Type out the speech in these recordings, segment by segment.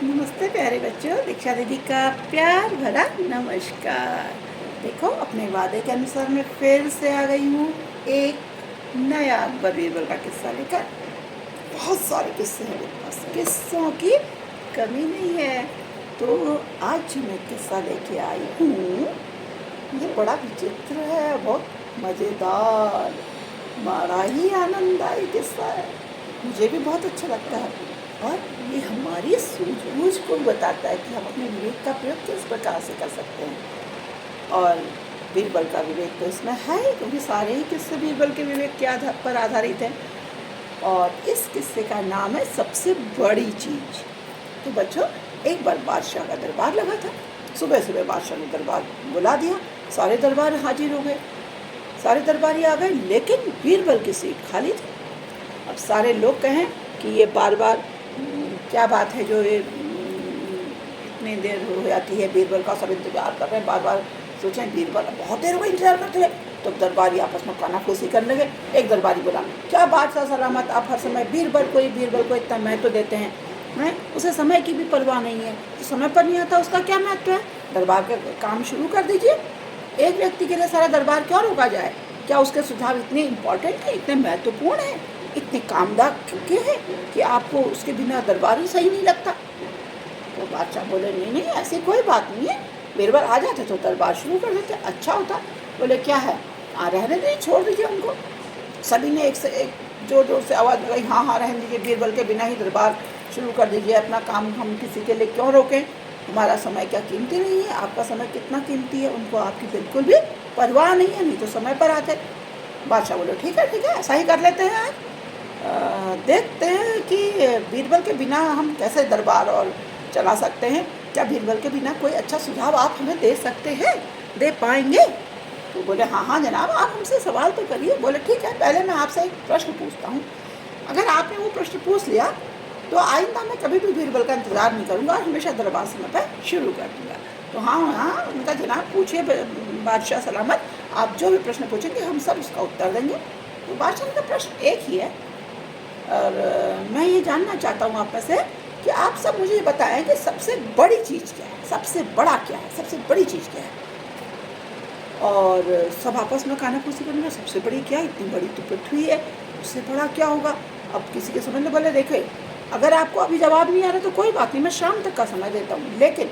नमस्ते प्यारे बच्चों, दीक्षा दीदी का प्यार भरा नमस्कार। देखो, अपने वादे के अनुसार मैं फिर से आ गई हूँ एक नया अकबर बीरबल का किस्सा लेकर। बहुत सारे किस्से हैं मेरे पास, किस्सों की कमी नहीं है। तो आज जो मैं किस्सा लेके आई हूँ ये बड़ा विचित्र है, बहुत मज़ेदार, बड़ा ही आनंददायी किस्सा है। मुझे भी बहुत अच्छा लगता है और ये हमारी सूझबूझ को बताता है कि हम अपने विवेक का प्रयोग किस प्रकार से कर सकते हैं। और बीरबल का विवेक तो इसमें है ही, क्योंकि सारे ही किस्से बीरबल के विवेक के पर आधारित हैं। और इस किस्से का नाम है सबसे बड़ी चीज़। तो बच्चों, एक बार बादशाह का दरबार लगा था। सुबह सुबह बादशाह ने दरबार बुला दिया, सारे दरबार हाजिर हो गए, सारे दरबारी आ गए, लेकिन बीरबल की सीट खाली थी। अब सारे लोग कहें कि ये बार बार क्या बात है जो ये इतनी देर हो जाती है, बीरबल का सब इंतजार कर रहे हैं, बार बार सोचें बीरबल बहुत देर हो गई इंतजार करते हैं। तो दरबारी आपस में कानाफूसी करने लगे। एक दरबारी बोला, क्या बादशाह सलामत, आप हर समय बीरबल को इतना महत्व देते हैं, उसे समय की भी परवाह नहीं है, तो समय पर नहीं आता उसका क्या महत्व है। दरबार के काम शुरू कर दीजिए। एक व्यक्ति के लिए सारा दरबार क्यों रोका जाए? क्या उसके सुझाव इतने इम्पोर्टेंट है, इतने महत्वपूर्ण है, इतने कामदार क्यों है कि आपको उसके बिना दरबार ही सही नहीं लगता? तो बादशाह बोले, नहीं नहीं, ऐसी कोई बात नहीं है, बीरबल आ जाते तो दरबार शुरू कर देते, अच्छा होता। बोले, क्या है, रहने दीजिए, छोड़ दीजिए उनको। सभी ने एक से एक जोर जोर से आवाज़ लगाई, हाँ हाँ रहने दीजिए, बीरबल के बिना ही दरबार शुरू कर दीजिए, अपना काम हम किसी के लिए क्यों रोकें, हमारा समय क्या कीमती नहीं है, आपका समय कितना कीमती है, उनको आपकी बिल्कुल भी परवाह नहीं है, नहीं तो समय पर आते। बादशाह बोले, ठीक है ऐसा ही कर लेते हैं। देखते हैं कि बीरबल के बिना हम कैसे दरबार और चला सकते हैं। क्या बीरबल के बिना कोई अच्छा सुझाव आप हमें दे सकते हैं, दे पाएंगे? तो बोले, हाँ जनाब, आप हमसे सवाल तो करिए। बोले, ठीक है, पहले मैं आपसे एक प्रश्न पूछता हूँ, अगर आपने वो प्रश्न पूछ लिया तो आइंदा मैं कभी भी बीरबल का इंतज़ार नहीं करूँगा और हमेशा दरबार समय पर शुरू कर दूँगा। तो हाँ, उनका जनाब पूछिए बादशाह सलामत, आप जो भी प्रश्न पूछेंगे हम सब उसका उत्तर देंगे। तो बादशाह का प्रश्न एक ही है, और मैं ये जानना चाहता हूँ आप में से कि आप सब मुझे बताएं कि सबसे बड़ी चीज़ क्या है, सबसे बड़ा क्या है, सबसे बड़ी चीज़ क्या है। और सब आपस में कानाफूसी करने में, सबसे बड़ी क्या है, इतनी बड़ी तो पृथ्वी है, उससे बड़ा क्या होगा। अब किसी के समझ में बोले, देखिए अगर आपको अभी जवाब नहीं आ रहा तो कोई बात नहीं, मैं शाम तक का समय देता हूँ, लेकिन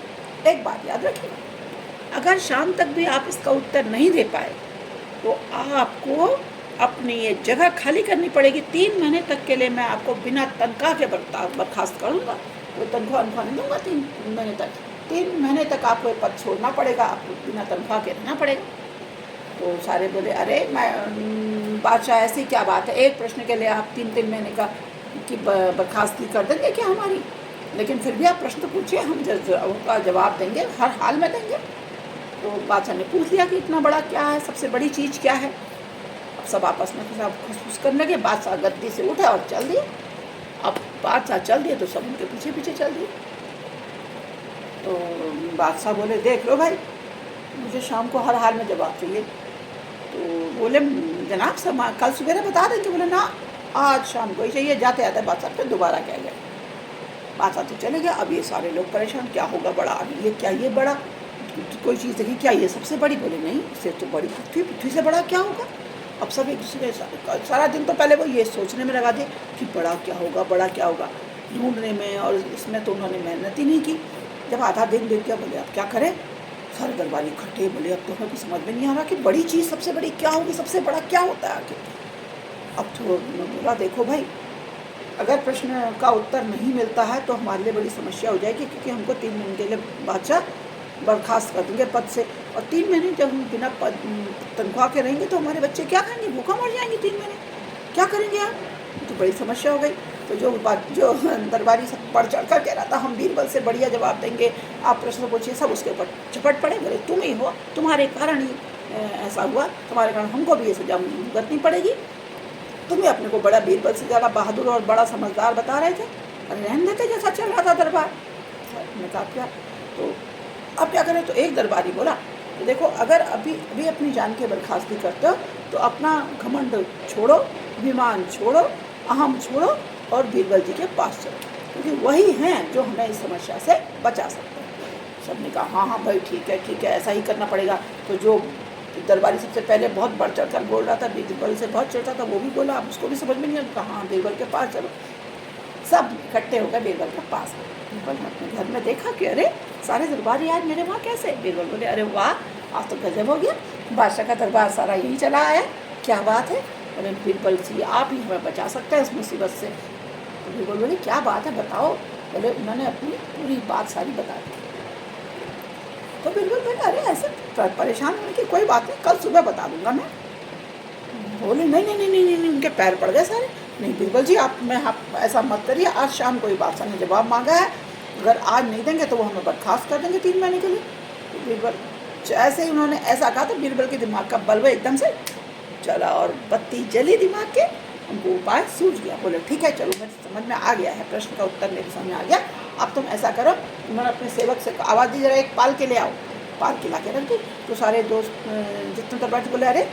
एक बात याद रखिए, अगर शाम तक भी आप इसका उत्तर नहीं दे पाए तो आपको अपनी ये जगह खाली करनी पड़ेगी। 3 महीने तक के लिए मैं आपको बिना तनख्वाह के बर्खास्त करूँगा, कोई तनख्वाह नहीं दूँगा 3 महीने तक। 3 महीने तक आपको पद छोड़ना पड़ेगा, आपको बिना तनख्वाह के रहना पड़ेगा। तो सारे बोले, अरे मैं बादशाह, ऐसी क्या बात है, एक प्रश्न के लिए आप 3 महीने की बर्खास्ती कर देंगे क्या हमारी? लेकिन फिर भी आप प्रश्न पूछिए, हम उसका जवाब देंगे, हर हाल में देंगे। तो बादशाह ने पूछ लिया कि इतना बड़ा क्या है, सबसे बड़ी चीज़ क्या है। अब सब आपस में खुशफुस करने लगे। बादशाह गद्दी से उठा और चल दिए। अब बादशाह चल दिए तो सब उनके पीछे पीछे चल दिए। तो बादशाह बोले, देख लो भाई, मुझे शाम को हर हाल में जवाब चाहिए। तो बोले, जनाब सब कल सवेरे बता देंगे। बोले, ना, आज शाम को ही चाहिए। जाते जाते बादशाह फिर दोबारा कह गए। बादशाह तो चले गए। अब ये सारे लोग परेशान, क्या होगा बड़ा, अभी ये क्या, ये बड़ा कोई चीज़ देखी क्या, ये सबसे बड़ी? बोले, नहीं, इससे तो बड़ी पृथ्वी से बड़ा क्या होगा। अब सब एक दूसरे सारा दिन तो पहले वो ये सोचने में लगा दिए कि बड़ा क्या होगा, ढूंढने में, और इसमें तो उन्होंने मेहनत ही नहीं की। जब आधा दिन बीत गया, बोले अब क्या करें, सारे दरबारी इकट्ठे। बोले, अब तो हमें कुछ समझ में नहीं आ रहा कि बड़ी चीज़ सबसे बड़ी क्या होगी, सबसे बड़ा क्या होता है आखिर। अब तो बोला, देखो भाई, अगर प्रश्न का उत्तर नहीं मिलता है तो हमारे लिए बड़ी समस्या हो जाएगी, क्योंकि हमको 3 महीने के लिए बादशाह बर्खास्त कर देंगे पद से, और 3 महीने जब हम बिना तनख्वाह के रहेंगे तो हमारे बच्चे क्या खाएंगे, भूखा मर जाएंगे। 3 महीने क्या करेंगे आप? तो बड़ी समस्या हो गई। तो जो दरबारी सब बढ़ चढ़ कर कह रहा था, हम बीरबल से बढ़िया जवाब देंगे, आप प्रश्न पूछिए, सब उसके ऊपर झपट पड़े। बोले, तुम ही हो, तुम्हारे कारण ही ऐसा हुआ, तुम्हारे कारण हमको भी ये सजा भुगतनी पड़ेगी। तुम ही अपने को बड़ा बीरबल से ज़्यादा बहादुर और बड़ा समझदार बता रहे थे, अरे रहने देते जैसा चल रहा था दरबार। मैंने कहा, क्या तो अब क्या करें? तो एक दरबारी बोला, तो देखो, अगर अभी अपनी जान की बर्खास्ती करते हो तो अपना घमंड छोड़ो, अभिमान छोड़ो, अहम छोड़ो और बीरबल जी के पास चलो। क्योंकि वही हैं जो हमें इस समस्या से बचा सकते हैं। सबने कहा हाँ हाँ भाई ठीक है ऐसा ही करना पड़ेगा। तो जो दरबारी सबसे पहले बहुत बढ़ चढ़ कर बोल रहा था, बीरबल से बहुत चढ़ता था, वो भी बोला। अब उसको भी समझ में नहीं आया, कहा हाँ बीरबल के पास चलो। सब इकट्ठे होकर बीरबल के पास गए। बीरबल ने अपने घर में देखा कि अरे सारे दरबारी आज मेरे वहाँ कैसे। बीरबल बोले अरे वाह, आज तो गजब हो गया, बादशाह का दरबार सारा यही चला आया, क्या बात है। अरे बीरबल जी आप ही हमें बचा सकते हैं इस मुसीबत से। तो बीरबल बोले क्या बात है बताओ। बोले उन्होंने अपनी पूरी बात सारी बता दी। तो बीरबल बोले अरे ऐसे परेशान होने की कोई बात नहीं, कल सुबह बता दूंगा मैं। बोले नहीं, उनके पैर पड़ गए सारे। नहीं बीरबल जी आप ऐसा मत करिए, आज शाम को ही बादशाह ने जवाब मांगा है, अगर आज नहीं देंगे तो वो हमें बर्खास्त कर देंगे 3 महीने के लिए। तो बीरबल जैसे ही उन्होंने ऐसा कहा तो बीरबल के दिमाग का बल्ब एकदम से चला और बत्ती जली दिमाग के, उनको उपाय सूझ गया। बोले ठीक है चलो मेरे समझ में आ गया है, प्रश्न का उत्तर मेरे समझ में आ गया। अब तुम ऐसा करो, उन्होंने अपने सेवक से आवाज़ दी जरा एक पालकी ले आओ। पालकी ला के रख दी। तो सारे दोस्त जितने दरबार बोले अरे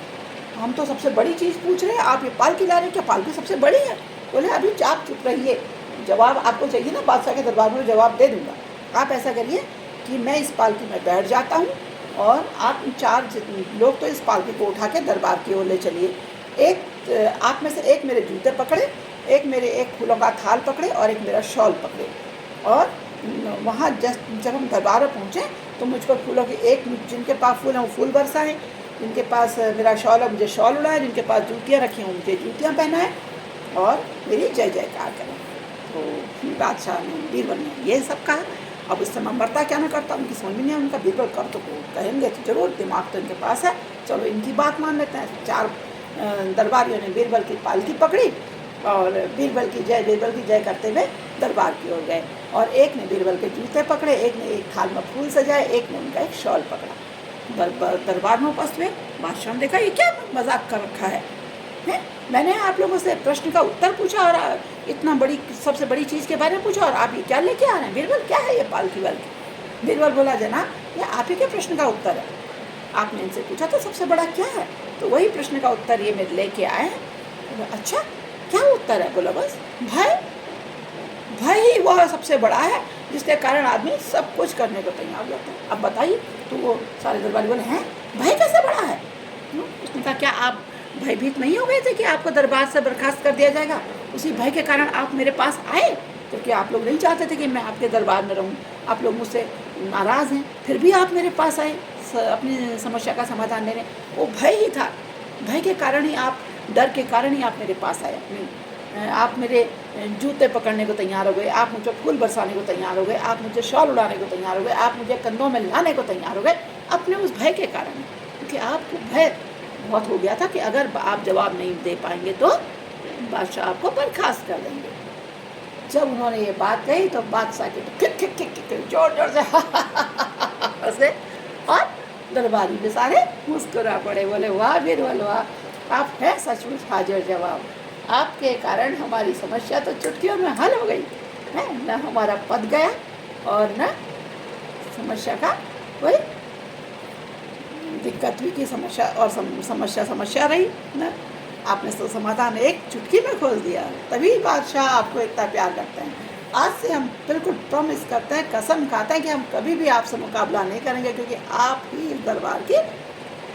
हम तो सबसे बड़ी चीज़ पूछ रहे हैं, आप ये पालकी ला रहे हैं, क्या पालकी सबसे बड़ी है। बोले अभी आप चुप रहिए, जवाब आपको चाहिए ना बादशाह के दरबार में जवाब दे दूँगा। आप ऐसा करिए कि मैं इस पालकी में बैठ जाता हूँ और आप 4 लोग तो इस पालकी को उठा के दरबार की ओर ले चलिए। एक आप में से एक मेरे जूते पकड़े, एक फूलों का थाल पकड़े और एक मेरा शॉल पकड़े। और वहाँ जब हम दरबार में पहुँचे तो मुझको फूलों की जिनके पास फूल हैं वो फूल बरसाएँ, जिनके पास मेरा शॉल है मुझे शॉल उड़ाए, जिनके पास जूतियाँ रखी हैं मुझे जूतियाँ पहनाएँ और मेरी जय जयकार करें। तो बादशाह ने बीरबल ने ये सब कहा। अब उस समय मरता क्या ना करता उनकी समझ में नहीं। उनका बीरबल कर तो कहेंगे तो जरूर, दिमाग तो इनके पास है, चलो इनकी बात मान लेते हैं। 4 दरबारियों ने बीरबल की पालकी पकड़ी और बीरबल की जय करते हुए दरबार की ओर गए। और एक ने बीरबल के जूते पकड़े, एक ने एक थाल में फूल सजाए, एक ने उनका एक शॉल पकड़ा। दरबार में उपस्थित हुए। बादशाह ने देखा ये क्या मजाक कर रखा है। मैंने आप लोगों से प्रश्न का उत्तर पूछा और इतना सबसे बड़ी चीज़ के बारे में पूछा और आप ये क्या लेके आ रहे हैं। बीरबल क्या है ये पालकी वालकी। बीरबल बोला जनाब ये आप ही के प्रश्न का उत्तर है, आपने इनसे पूछा तो सबसे बड़ा क्या है, तो वही प्रश्न का उत्तर ये मेरे लेके आए हैं। अच्छा क्या उत्तर है। बोला बस भय ही वह सबसे बड़ा है जिसके कारण आदमी सब कुछ करने को तैयार होता है। अब बताइए। तो वो सारे दरबारी बोले हैं भय कैसे बड़ा है। उसने कहा क्या आप भयभीत नहीं हो गए थे कि आपको दरबार से बर्खास्त कर दिया जाएगा, उसी भय के कारण आप मेरे पास आए। तो क्या आप लोग नहीं चाहते थे कि मैं आपके दरबार में रहूं, आप लोग मुझसे नाराज़ हैं, फिर भी आप मेरे पास आए अपनी समस्या का समाधान देने। वो भय ही था, भय के कारण ही आप, डर के कारण ही आप मेरे पास आए। आप मेरे जूते पकड़ने को तैयार हो गए, आप मुझे फूल बरसाने को तैयार हो गए, आप मुझे शॉल उड़ाने को तैयार हो गए, आप मुझे कंधों में लाने को तैयार हो गए, अपने उस भय के कारण। क्योंकि आपको भय बहुत हो गया था कि अगर आप जवाब नहीं दे पाएंगे तो बादशाह आपको बर्खास्त कर देंगे। जब उन्होंने ये बात कही तो बादशाह के खिक जोर जोर से और दरबारी में सारे मुस्कुरा पड़े। बोले वाह बीरबल वाह, आप हैं सचमुच हाजिर जवाब, आपके कारण हमारी समस्या तो चुटकियों में हल हो गई है। न हमारा पद गया और न समस्या का कोई दिक्कत हुई कि समस्या और समस्या रही न, आपने तो समाधान एक चुटकी में खोज दिया। तभी बादशाह आपको इतना प्यार करते हैं। आज से हम बिल्कुल प्रॉमिस करते हैं, कसम खाते हैं कि हम कभी भी आपसे मुकाबला नहीं करेंगे, क्योंकि आप ही इस दरबार की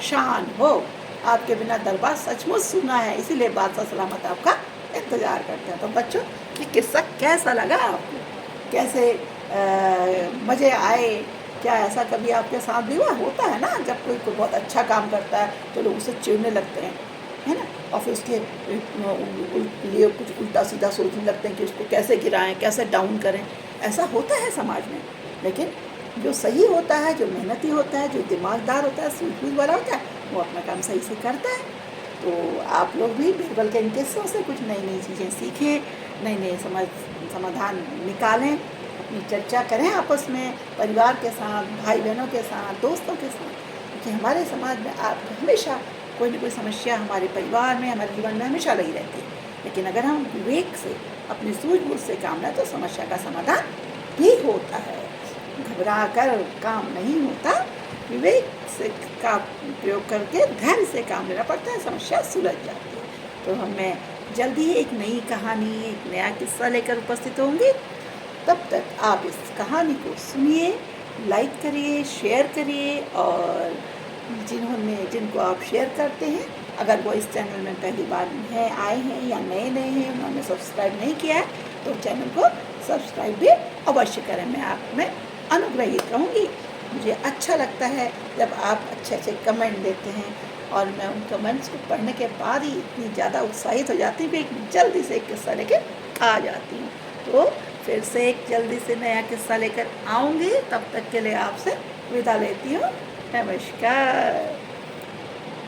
शान हो। आपके बिना दरबार सचमुच सुना है, इसीलिए बादशाह सलामत आपका इंतज़ार करते हैं। तो बच्चों ये किस्सा कैसा लगा आपको, कैसे मज़े आए, क्या ऐसा कभी आपके साथ भी हुआ? होता है ना, जब कोई बहुत अच्छा काम करता है तो लोग उसे चिढ़ने लगते हैं, है ना, और फिर उसके लिए कुछ उल्टा सीधा सोचने लगते हैं कि उसको कैसे गिराएं, कैसे डाउन करें। ऐसा होता है समाज में। लेकिन जो सही होता है, जो मेहनती होता है, जो दिमागदार होता है, सूझबूझ वाला होता है, वो अपना काम सही से करता है। तो आप लोग भी बीरबल के इन किस्सों से कुछ नई नई चीज़ें सीखें, नए नए समाधान निकालें, अपनी चर्चा करें आपस में, परिवार के साथ, भाई बहनों के साथ, दोस्तों के साथ। क्योंकि हमारे समाज में आप हमेशा कोई न कोई समस्या हमारे परिवार में, हमारे जीवन में हमेशा लगी रहती है। लेकिन अगर हम विवेक से, अपनी सूझबूझ से काम लें तो समस्या का समाधान भी होता है। घबरा कर काम नहीं होता, विवेक से का प्रयोग करके धैर्य से काम लेना पड़ता है, समस्या सुलझ जाती है। तो मैं जल्दी ही एक नई कहानी, एक नया किस्सा लेकर उपस्थित होंगी। तब तक आप इस कहानी को सुनिए, लाइक करिए, शेयर करिए, और जिनको आप शेयर करते हैं, अगर वो इस चैनल में पहली बार आए हैं या नए हैं, उन्होंने सब्सक्राइब नहीं किया है, तो चैनल को सब्सक्राइब भी अवश्य करें। मैं आप में अनुग्रहित रहूँगी। मुझे अच्छा लगता है जब आप अच्छे कमेंट देते हैं, और मैं उन कमेंट्स को पढ़ने के बाद ही इतनी ज़्यादा उत्साहित हो जाती हूँ कि जल्दी से एक किस्सा लेकर आ जाती हूँ। तो फिर से एक जल्दी से नया किस्सा लेकर आऊँगी। तब तक के लिए आपसे विदा लेती हूँ। नमस्कार।